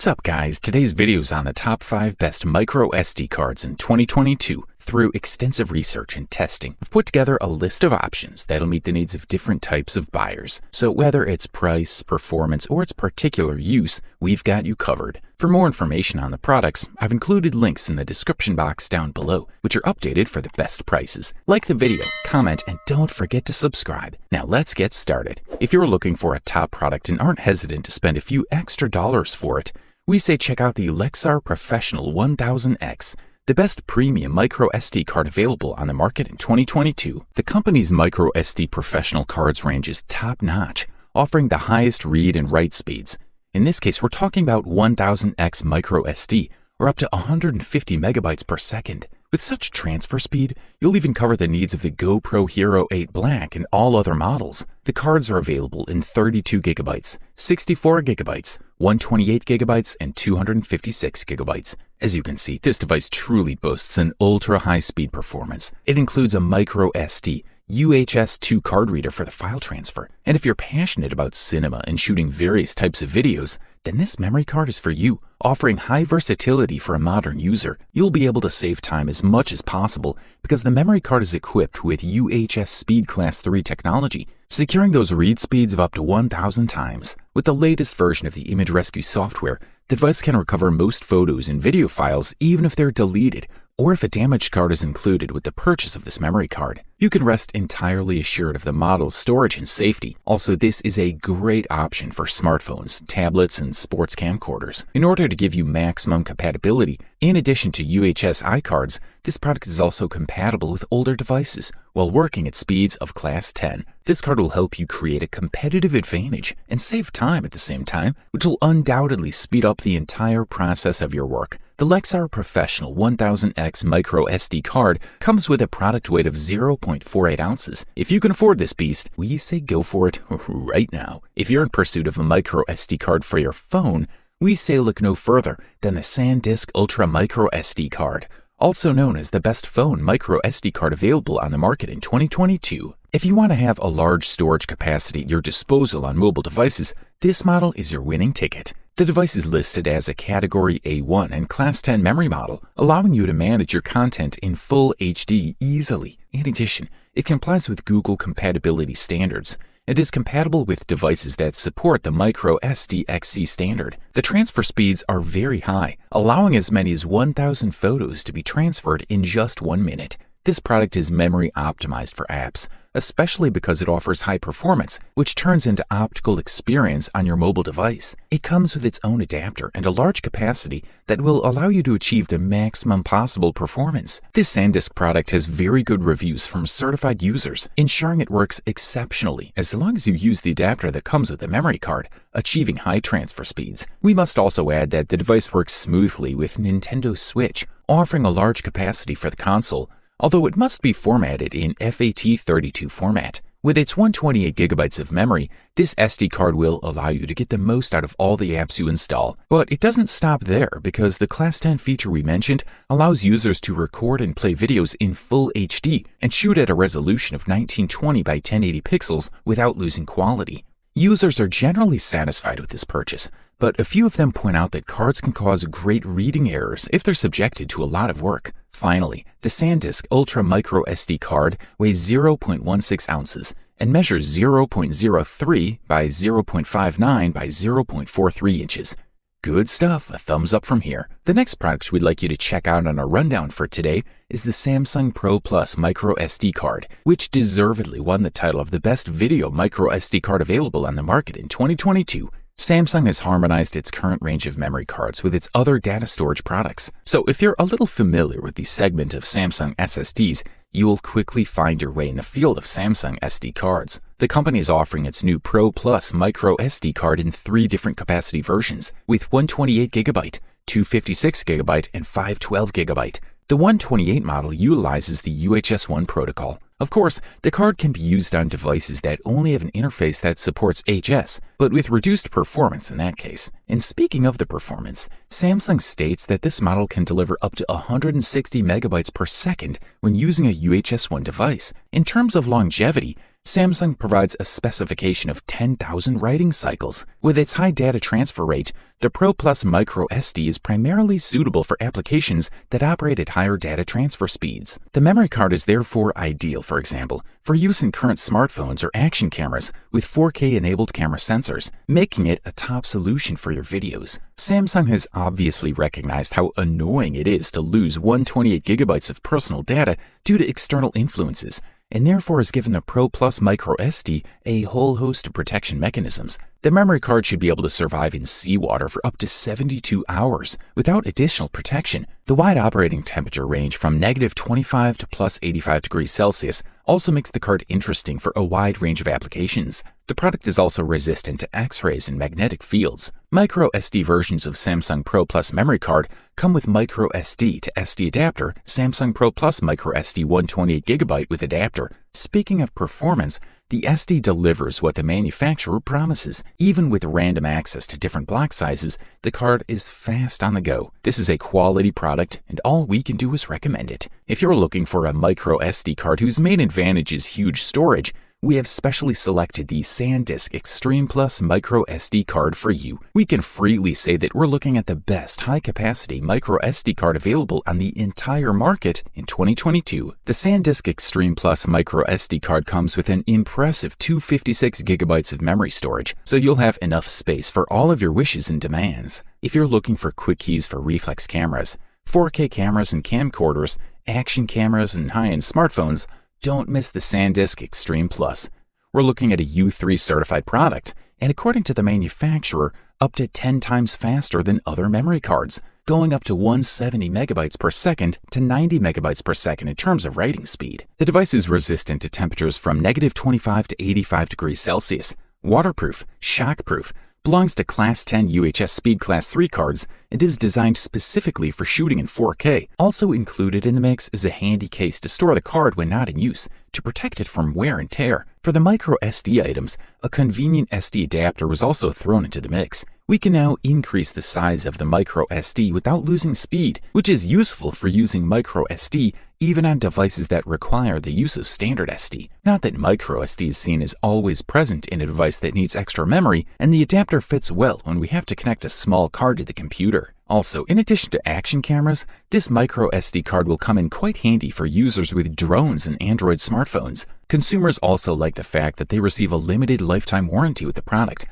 What's up guys, today's video is on the top 5 best micro SD cards in 2022. Through extensive research and testing, I've put together a list of options that'll meet the needs of different types of buyers. So whether it's price, performance, or its particular use, we've got you covered. For more information on the products, I've included links in the description box down below, which are updated for the best prices. Like the video, comment, and don't forget to subscribe. Now let's get started. If you're looking for a top product and aren't hesitant to spend a few extra dollars for it, we say check out the Lexar Professional 1000X, the best premium micro SD card available on the market in 2022. The company's micro SD Professional cards range is top-notch, offering the highest read and write speeds. In this case, we're talking about 1000X micro SD, or up to 150 megabytes per second. With such transfer speed, you'll even cover the needs of the GoPro Hero 8 Black and all other models. The cards are available in 32 gigabytes, 64 gigabytes, 128 gigabytes, and 256 gigabytes. As you can see, this device truly boasts an ultra-high-speed performance. It includes a micro SD UHS 2 card reader for the file transfer. And if you're passionate about cinema and shooting various types of videos, then this memory card is for you. Offering high versatility for a modern user, you'll be able to save time as much as possible because the memory card is equipped with UHS Speed Class 3 technology, securing those read speeds of up to 1,000 times. With the latest version of the image rescue software, the device can recover most photos and video files even if they're deleted, or if a damaged card is included with the purchase of this memory card. You can rest entirely assured of the model's storage and safety. Also, this is a great option for smartphones, tablets, and sports camcorders. In order to give you maximum compatibility, in addition to UHS iCards, this product is also compatible with older devices while working at speeds of Class 10. This card will help you create a competitive advantage and save time at the same time, which will undoubtedly speed up the entire process of your work. The Lexar Professional 1000X micro SD card comes with a product weight of 0.48 ounces. If you can afford this beast, we say go for it right now. If you're in pursuit of a micro SD card for your phone, we say look no further than the SanDisk Ultra Micro SD card, also known as the best phone micro SD card available on the market in 2022. If you want to have a large storage capacity at your disposal on mobile devices, this model is your winning ticket. The device is listed as a Category A1 and Class 10 memory model, allowing you to manage your content in full HD easily. In addition, it complies with Google compatibility standards. It is compatible with devices that support the micro SD XC standard. The transfer speeds are very high, allowing as many as 1,000 photos to be transferred in just 1 minute. This product is memory optimized for apps, especially because it offers high performance, which turns into optical experience on your mobile device. It comes with its own adapter and a large capacity that will allow you to achieve the maximum possible performance. This SanDisk product has very good reviews from certified users, ensuring it works exceptionally as long as you use the adapter that comes with the memory card, achieving high transfer speeds. We must also add that the device works smoothly with Nintendo Switch, offering a large capacity for the console, although it must be formatted in FAT32 format. With its 128 gigabytes of memory, this SD card will allow you to get the most out of all the apps you install. But it doesn't stop there, because the Class 10 feature we mentioned allows users to record and play videos in full HD and shoot at a resolution of 1920 by 1080 pixels without losing quality. Users are generally satisfied with this purchase, but a few of them point out that cards can cause great reading errors if they're subjected to a lot of work. Finally, the SanDisk Ultra Micro SD card weighs 0.16 ounces and measures 0.03 by 0.59 by 0.43 inches. Good stuff, a thumbs up from here. The next product we'd like you to check out on our rundown for today is the Samsung Pro Plus Micro SD card, which deservedly won the title of the best video micro SD card available on the market in 2022. Samsung has harmonized its current range of memory cards with its other data storage products. So if you're a little familiar with the segment of Samsung SSDs, you will quickly find your way in the field of Samsung SD cards. The company is offering its new Pro Plus Micro SD card in 3 different capacity versions, with 128GB, 256GB, and 512GB. The 128 model utilizes the UHS 1 protocol. Of course, the card can be used on devices that only have an interface that supports HS, but with reduced performance in that case. And speaking of the performance, Samsung states that this model can deliver up to 160 megabytes per second when using a UHS 1 device. In terms of longevity, Samsung provides a specification of 10,000 writing cycles. With its high data transfer rate, the Pro Plus Micro SD is primarily suitable for applications that operate at higher data transfer speeds. The memory card is therefore ideal, for example, for use in current smartphones or action cameras with 4K-enabled camera sensors, making it a top solution for your videos. Samsung has obviously recognized how annoying it is to lose 128 gigabytes of personal data due to external influences, and therefore has given the Pro Plus Micro SD a whole host of protection mechanisms. The memory card should be able to survive in seawater for up to 72 hours without additional protection. The wide operating temperature range from -25 to +85 degrees Celsius also makes the card interesting for a wide range of applications. The product is also resistant to X-rays and magnetic fields. Micro SD versions of Samsung Pro Plus memory card come with Micro SD to SD adapter, Samsung Pro Plus Micro SD 128GB with adapter. Speaking of performance, the SD delivers what the manufacturer promises. Even with random access to different block sizes, the card is fast on the go. This is a quality product, and all we can do is recommend it. If you're looking for a Micro SD card whose main advantage is huge storage, we have specially selected the SanDisk Extreme Plus Micro SD card for you. We can freely say that we're looking at the best high-capacity Micro SD card available on the entire market in 2022. The SanDisk Extreme Plus Micro SD card comes with an impressive 256 gigabytes of memory storage, so you'll have enough space for all of your wishes and demands. If you're looking for quick keys for reflex cameras, 4K cameras and camcorders, action cameras, and high-end smartphones, don't miss the SanDisk Extreme Plus. We're looking at a U3 certified product, and according to the manufacturer, up to 10 times faster than other memory cards, going up to 170 megabytes per second to 90 megabytes per second in terms of writing speed. The device is resistant to temperatures from -25 to 85 degrees Celsius, waterproof, shockproof, belongs to Class 10 UHS Speed Class 3 cards, and is designed specifically for shooting in 4K. Also included in the mix is a handy case to store the card when not in use, to protect it from wear and tear. For the micro SD items, a convenient SD adapter was also thrown into the mix. We can now increase the size of the micro SD without losing speed, which is useful for using micro SD even on devices that require the use of standard SD. Not that micro SD is seen as always present in a device that needs extra memory, and the adapter fits well when we have to connect a small card to the computer. Also, in addition to action cameras, this micro SD card will come in quite handy for users with drones and Android smartphones. Consumers also like the fact that they receive a limited lifetime warranty with the product.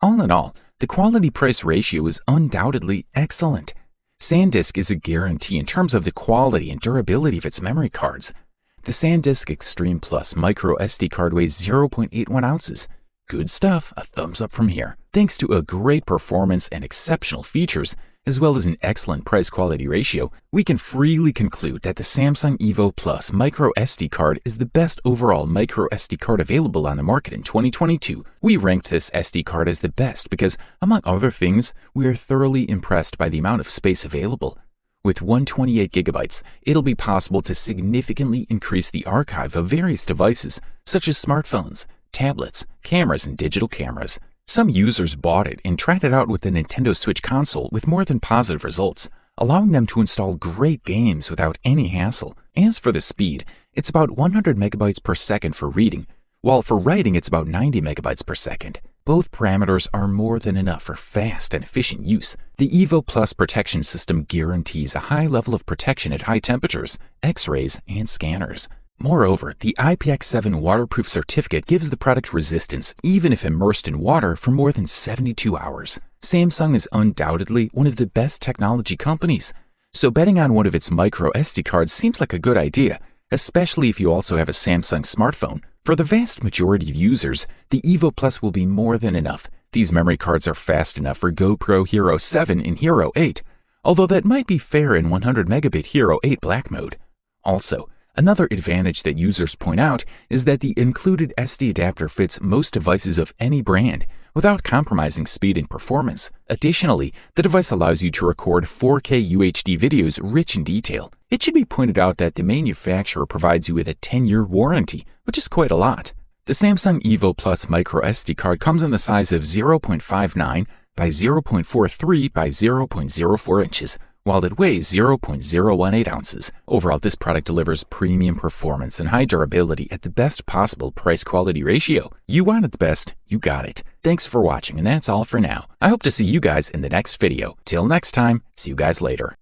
All in all, the quality-price ratio is undoubtedly excellent. SanDisk is a guarantee in terms of the quality and durability of its memory cards. The SanDisk Extreme Plus Micro SD card weighs 0.81 ounces. Good stuff, a thumbs up from here. Thanks to a great performance and exceptional features, as well as an excellent price-quality ratio, we can freely conclude that the Samsung Evo Plus Micro SD card is the best overall Micro SD card available on the market in 2022. We ranked this SD card as the best because, among other things, we are thoroughly impressed by the amount of space available. With 128 gigabytes, it'll be possible to significantly increase the archive of various devices, such as smartphones, tablets, cameras, and digital cameras. Some users bought it and tried it out with the Nintendo Switch console with more than positive results, allowing them to install great games without any hassle. As for the speed, it's about 100 megabytes per second for reading, while for writing it's about 90 megabytes per second. Both parameters are more than enough for fast and efficient use. The Evo Plus protection system guarantees a high level of protection at high temperatures, X-rays, and scanners. Moreover, the IPX7 waterproof certificate gives the product resistance even if immersed in water for more than 72 hours. Samsung is undoubtedly one of the best technology companies, so betting on one of its micro SD cards seems like a good idea, especially if you also have a Samsung smartphone. For the vast majority of users, the Evo Plus will be more than enough. These memory cards are fast enough for GoPro Hero 7 and Hero 8, although that might be fair in 100 megabit Hero 8 black mode. Also, another advantage that users point out is that the included SD adapter fits most devices of any brand without compromising speed and performance. Additionally, the device allows you to record 4K UHD videos rich in detail. It should be pointed out that the manufacturer provides you with a 10-year warranty, which is quite a lot. The Samsung Evo Plus Micro SD card comes in the size of 0.59 by 0.43 by 0.04 inches, while it weighs 0.018 ounces. Overall, this product delivers premium performance and high durability at the best possible price-quality ratio. You wanted the best, you got it. Thanks for watching, and that's all for now. I hope to see you guys in the next video. Till next time, see you guys later.